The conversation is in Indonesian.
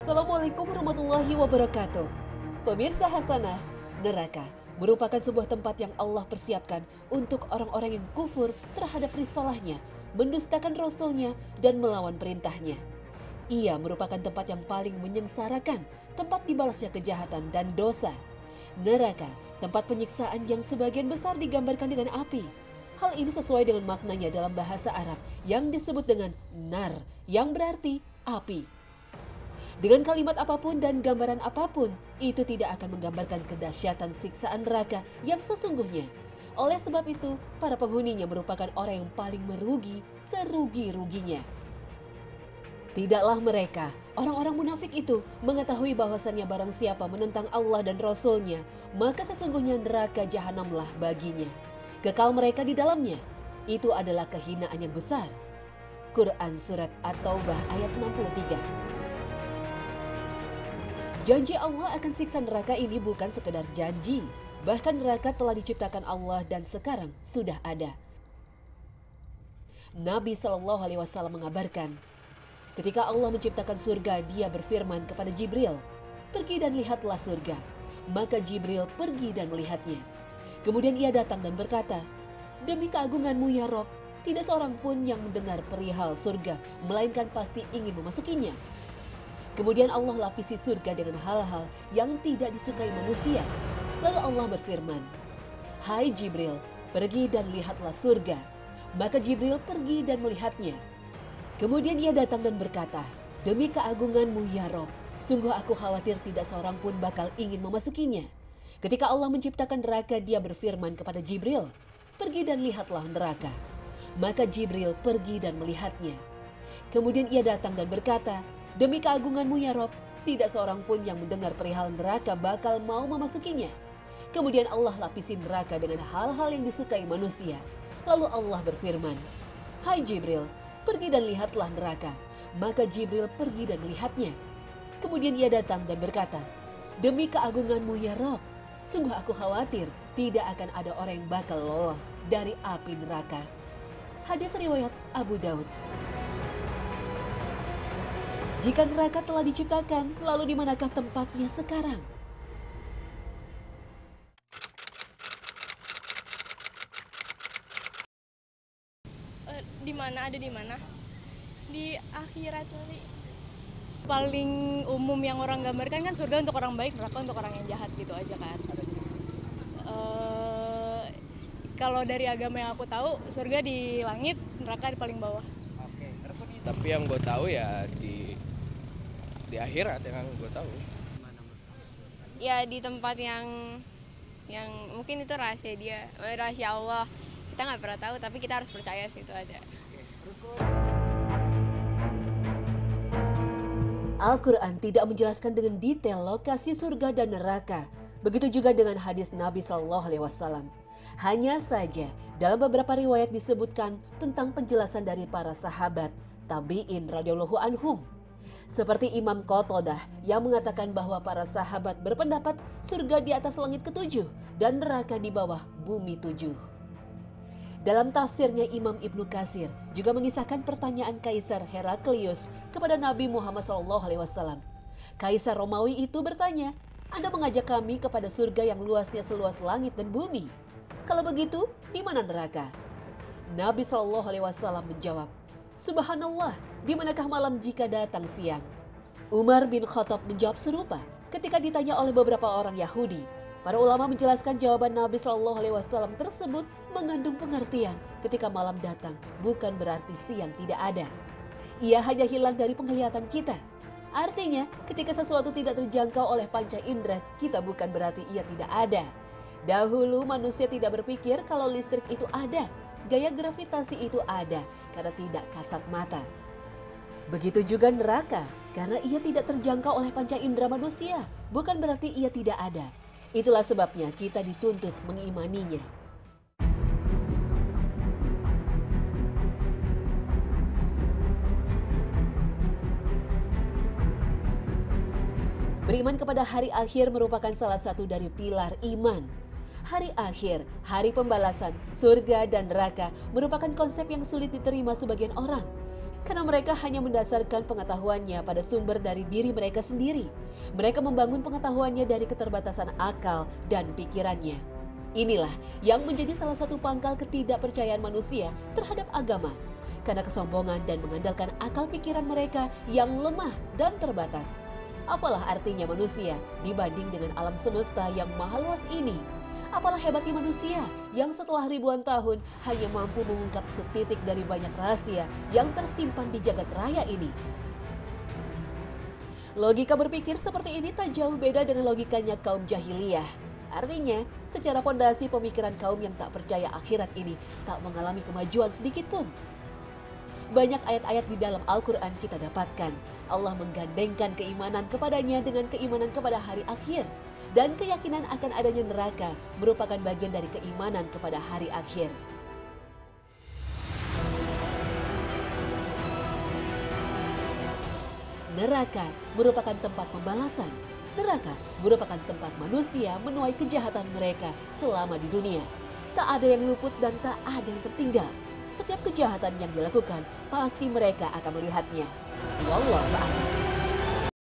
Assalamualaikum warahmatullahi wabarakatuh. Pemirsa Hasanah, neraka merupakan sebuah tempat yang Allah persiapkan untuk orang-orang yang kufur terhadap risalahnya, mendustakan rasulnya, dan melawan perintahnya. Ia merupakan tempat yang paling menyengsarakan, tempat dibalasnya kejahatan dan dosa. Neraka, tempat penyiksaan yang sebagian besar digambarkan dengan api. Hal ini sesuai dengan maknanya dalam bahasa Arab yang disebut dengan nar, yang berarti api. Dengan kalimat apapun dan gambaran apapun, itu tidak akan menggambarkan kedahsyatan siksaan neraka yang sesungguhnya. Oleh sebab itu, para penghuninya merupakan orang yang paling merugi serugi-ruginya. Tidaklah mereka, orang-orang munafik itu, mengetahui bahwasannya barang siapa menentang Allah dan Rasul-Nya, maka sesungguhnya neraka jahanamlah baginya. Kekal mereka di dalamnya. Itu adalah kehinaan yang besar. Quran Surat At-Taubah ayat 63. Janji Allah akan siksa neraka ini bukan sekedar janji. Bahkan neraka telah diciptakan Allah dan sekarang sudah ada. Nabi SAW mengabarkan, ketika Allah menciptakan surga, dia berfirman kepada Jibril, "Pergi dan lihatlah surga." Maka Jibril pergi dan melihatnya. Kemudian ia datang dan berkata, "Demi keagunganmu ya Rob, tidak seorang pun yang mendengar perihal surga, melainkan pasti ingin memasukinya." Kemudian Allah lapisi surga dengan hal-hal yang tidak disukai manusia. Lalu Allah berfirman, "Hai Jibril, pergi dan lihatlah surga." Maka Jibril pergi dan melihatnya. Kemudian ia datang dan berkata, "Demi keagunganmu ya Rob, sungguh aku khawatir tidak seorang pun bakal ingin memasukinya." Ketika Allah menciptakan neraka, dia berfirman kepada Jibril, "Pergi dan lihatlah neraka." Maka Jibril pergi dan melihatnya. Kemudian ia datang dan berkata, "Demi keagunganmu ya Rob, tidak seorang pun yang mendengar perihal neraka bakal mau memasukinya." Kemudian Allah lapisi neraka dengan hal-hal yang disukai manusia. Lalu Allah berfirman, "Hai Jibril, pergi dan lihatlah neraka." Maka Jibril pergi dan melihatnya. Kemudian ia datang dan berkata, "Demi keagunganmu ya Rob, sungguh aku khawatir tidak akan ada orang yang bakal lolos dari api neraka." Hadis riwayat Abu Daud. Jika neraka telah diciptakan, lalu di manakah tempatnya sekarang? Di mana? Ada di mana? Di akhirat nanti. Paling umum yang orang gambarkan kan surga untuk orang baik, neraka untuk orang yang jahat gitu aja kan. Kalau dari agama yang aku tahu, surga di langit, neraka di paling bawah. Oke, tapi yang gue tahu ya di akhirat yang gue tahu. Ya di tempat yang mungkin itu rahasia dia, rahasia Allah. Kita nggak pernah tahu, tapi kita harus percaya sih itu ada. Al-Quran tidak menjelaskan dengan detail lokasi surga dan neraka. Begitu juga dengan hadis Nabi SAW. Hanya saja dalam beberapa riwayat disebutkan tentang penjelasan dari para sahabat tabi'in radhiyallahu anhum. Seperti Imam Qatadah yang mengatakan bahwa para sahabat berpendapat surga di atas langit ketujuh dan neraka di bawah bumi tujuh. Dalam tafsirnya Imam Ibnu Katsir juga mengisahkan pertanyaan Kaisar Heraklius kepada Nabi Muhammad SAW. Kaisar Romawi itu bertanya, "Anda mengajak kami kepada surga yang luasnya seluas langit dan bumi. Kalau begitu, di mana neraka?" Nabi SAW menjawab, "Subhanallah, di manakah malam jika datang siang?" Umar bin Khattab menjawab serupa ketika ditanya oleh beberapa orang Yahudi. Para ulama menjelaskan jawaban Nabi SAW tersebut mengandung pengertian ketika malam datang bukan berarti siang tidak ada. Ia hanya hilang dari penglihatan kita. Artinya, ketika sesuatu tidak terjangkau oleh panca indera, kita bukan berarti ia tidak ada. Dahulu manusia tidak berpikir kalau listrik itu ada, gaya gravitasi itu ada karena tidak kasat mata. Begitu juga neraka, karena ia tidak terjangkau oleh panca indera manusia, bukan berarti ia tidak ada. Itulah sebabnya kita dituntut mengimaninya. Beriman kepada hari akhir merupakan salah satu dari pilar iman. Hari akhir, hari pembalasan, surga dan neraka merupakan konsep yang sulit diterima sebagian orang. Karena mereka hanya mendasarkan pengetahuannya pada sumber dari diri mereka sendiri. Mereka membangun pengetahuannya dari keterbatasan akal dan pikirannya. Inilah yang menjadi salah satu pangkal ketidakpercayaan manusia terhadap agama. Karena kesombongan dan mengandalkan akal pikiran mereka yang lemah dan terbatas. Apalah artinya manusia dibanding dengan alam semesta yang maha luas ini? Apalah hebatnya manusia yang setelah ribuan tahun hanya mampu mengungkap setitik dari banyak rahasia yang tersimpan di jagat raya ini. Logika berpikir seperti ini tak jauh beda dengan logikanya kaum jahiliyah. Artinya, secara fondasi pemikiran kaum yang tak percaya akhirat ini tak mengalami kemajuan sedikit pun. Banyak ayat-ayat di dalam Al-Quran kita dapatkan. Allah menggandengkan keimanan kepadanya dengan keimanan kepada hari akhir. Dan keyakinan akan adanya neraka merupakan bagian dari keimanan kepada hari akhir. Neraka merupakan tempat pembalasan. Neraka merupakan tempat manusia menuai kejahatan mereka selama di dunia. Tak ada yang luput dan tak ada yang tertinggal. Setiap kejahatan yang dilakukan, pasti mereka akan melihatnya. Wallahu a'lam.